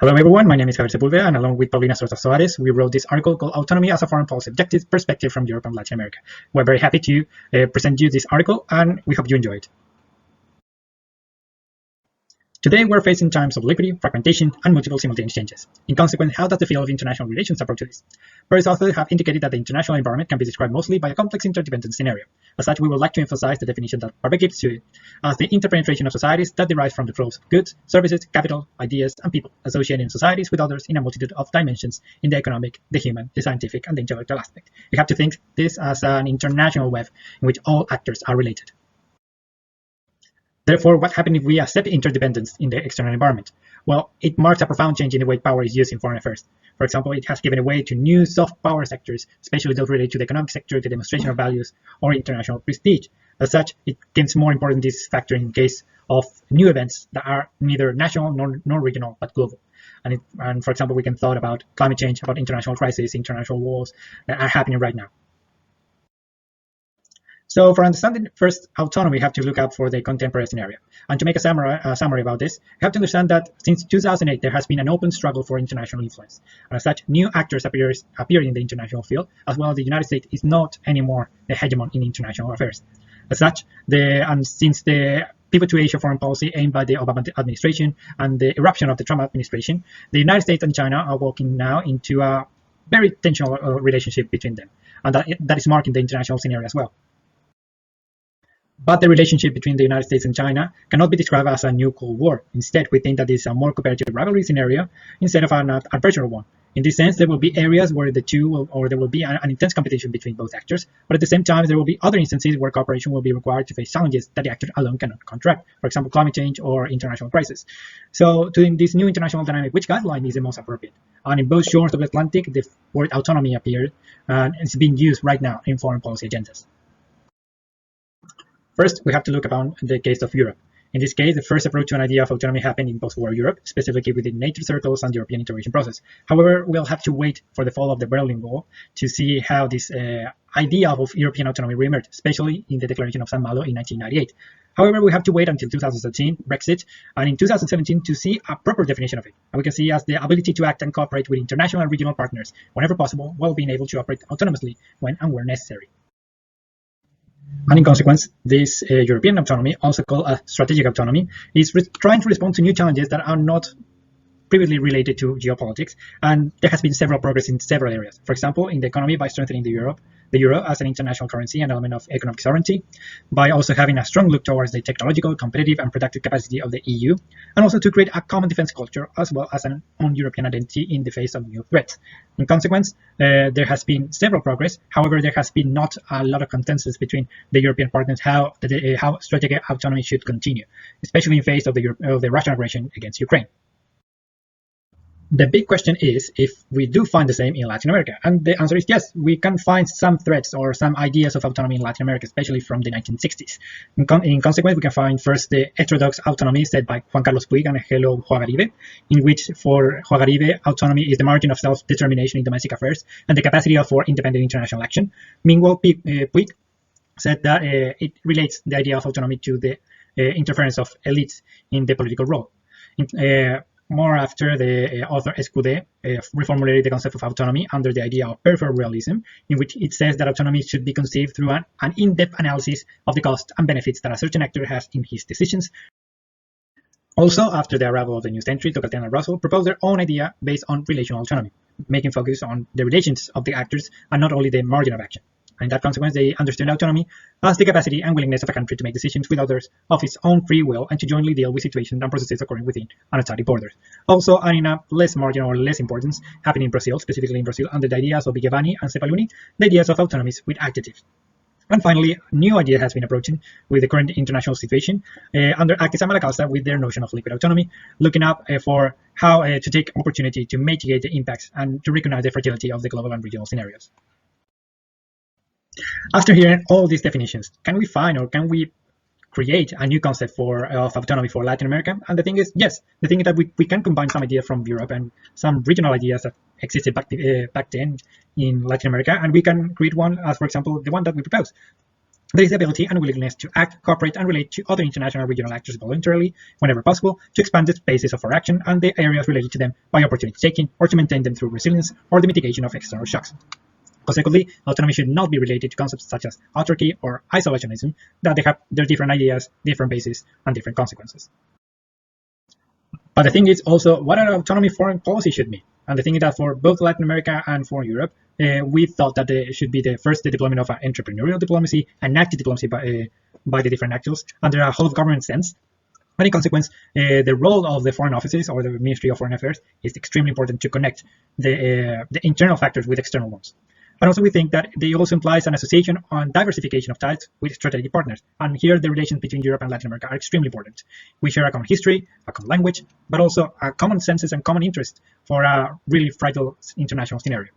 Hello everyone, my name is Javier Sepulveda, and along with Paulina we wrote this article called Autonomy as a Foreign Policy Objective Perspective from Europe and Latin America. We're very happy to present you this article, and we hope you enjoy it. Today, we're facing times of liquidity, fragmentation, and multiple simultaneous changes. In consequence, how does the field of international relations approach this? Various authors have indicated that the international environment can be described mostly by a complex interdependent scenario. As such, we would like to emphasize the definition that Barber gives to it as the interpenetration of societies that derives from the flows of goods, services, capital, ideas, and people, associating societies with others in a multitude of dimensions in the economic, the human, the scientific, and the intellectual aspect. We have to think this as an international web in which all actors are related. Therefore, what happens if we accept interdependence in the external environment? Well, it marks a profound change in the way power is used in foreign affairs. For example, it has given way to new soft power sectors, especially those related to the economic sector, the demonstration of values, or international prestige. As such, it becomes more important this factor in case of new events that are neither national nor regional, but global. And for example, we can thought about climate change, about international crises, international wars that are happening right now. So for understanding first autonomy, we have to look out for the contemporary scenario. And to make a summary about this, we have to understand that since 2008, there has been an open struggle for international influence. And as such, new actors appear in the international field, as well as the United States is not anymore the hegemon in international affairs. As such, since the pivot to Asia foreign policy aimed by the Obama administration and the eruption of the Trump administration, the United States and China are walking now into a very tensional relationship between them. And that is marking the international scenario as well. But the relationship between the United States and China cannot be described as a new Cold War. Instead, we think that it's a more cooperative rivalry scenario instead of an adversarial one. In this sense, there will be areas where there will be an intense competition between both actors, but at the same time, there will be other instances where cooperation will be required to face challenges that the actor alone cannot counteract, for example, climate change or international crisis. So, to this new international dynamic, which guideline is the most appropriate? And in both shores of the Atlantic, the word autonomy appeared, and it's being used right now in foreign policy agendas. First, we have to look upon the case of Europe. In this case, the first approach to an idea of autonomy happened in post-war Europe, specifically within NATO circles and the European integration process. However, we'll have to wait for the fall of the Berlin Wall to see how this idea of European autonomy reemerged, especially in the Declaration of San Malo in 1998. However, we have to wait until 2013, Brexit, and in 2017 to see a proper definition of it. And we can see as the ability to act and cooperate with international and regional partners whenever possible, while being able to operate autonomously when and where necessary. And in consequence, this European autonomy, also called a strategic autonomy, is trying to respond to new challenges that are not previously related to geopolitics, and there has been several progress in several areas. For example, in the economy, by strengthening the euro as an international currency and element of economic sovereignty, by also having a strong look towards the technological, competitive, and productive capacity of the EU, and also to create a common defense culture as well as an own European identity in the face of new threats. In consequence, there has been several progress. However, there has been not a lot of consensus between the European partners how strategic autonomy should continue, especially in face of the Russian aggression against Ukraine. The big question is if we do find the same in Latin America, and the answer is yes. We can find some threats or some ideas of autonomy in Latin America, especially from the 1960s. In consequence, we can find first the heterodox autonomy set by Juan Carlos Puig and Angelo Joagaribe, in which for Joagaribe, autonomy is the margin of self-determination in domestic affairs and the capacity for independent international action. Meanwhile, Puig said that it relates the idea of autonomy to the interference of elites in the political role. More after, the author Escudé reformulated the concept of autonomy under the idea of peripheral realism, in which it says that autonomy should be conceived through an in-depth analysis of the costs and benefits that a certain actor has in his decisions. Also, after the arrival of the new century, Tocqueville and Russell proposed their own idea based on relational autonomy, making focus on the relations of the actors and not only the margin of action. And in that consequence, they understood autonomy as the capacity and willingness of a country to make decisions with others of its own free will and to jointly deal with situations and processes occurring within and outside borders. Also, and in a less margin or less importance, happening in Brazil, specifically in Brazil, under the ideas of Vigevani and Cepaluni, the ideas of autonomies with adjectives. And finally, a new idea has been approaching with the current international situation under Actis and Malacalza with their notion of liquid autonomy, looking up for how to take opportunity to mitigate the impacts and to recognize the fragility of the global and regional scenarios. After hearing all these definitions, can we find or can we create a new concept of autonomy for Latin America? And the thing is, yes. The thing is that we can combine some ideas from Europe and some regional ideas that existed back then in Latin America, and we can create one as, for example, the one that we propose. There is the ability and willingness to act, cooperate, and relate to other international and regional actors voluntarily, whenever possible, to expand the spaces of our action and the areas related to them by opportunity taking, or to maintain them through resilience or the mitigation of external shocks. Consequently, autonomy should not be related to concepts such as autarky or isolationism, that they have their different ideas, different bases, and different consequences. But the thing is also what an autonomy foreign policy should be. And the thing is that for both Latin America and for Europe, we thought that there should be the deployment of entrepreneurial diplomacy and active diplomacy by the different actors under a whole of government sense. And in consequence, the role of the foreign offices or the Ministry of Foreign Affairs is extremely important to connect the internal factors with external ones. And also we think that they also implies an association on diversification of ties with strategic partners. And here the relations between Europe and Latin America are extremely important. We share a common history, a common language, but also a common senses and common interest for a really fragile international scenario.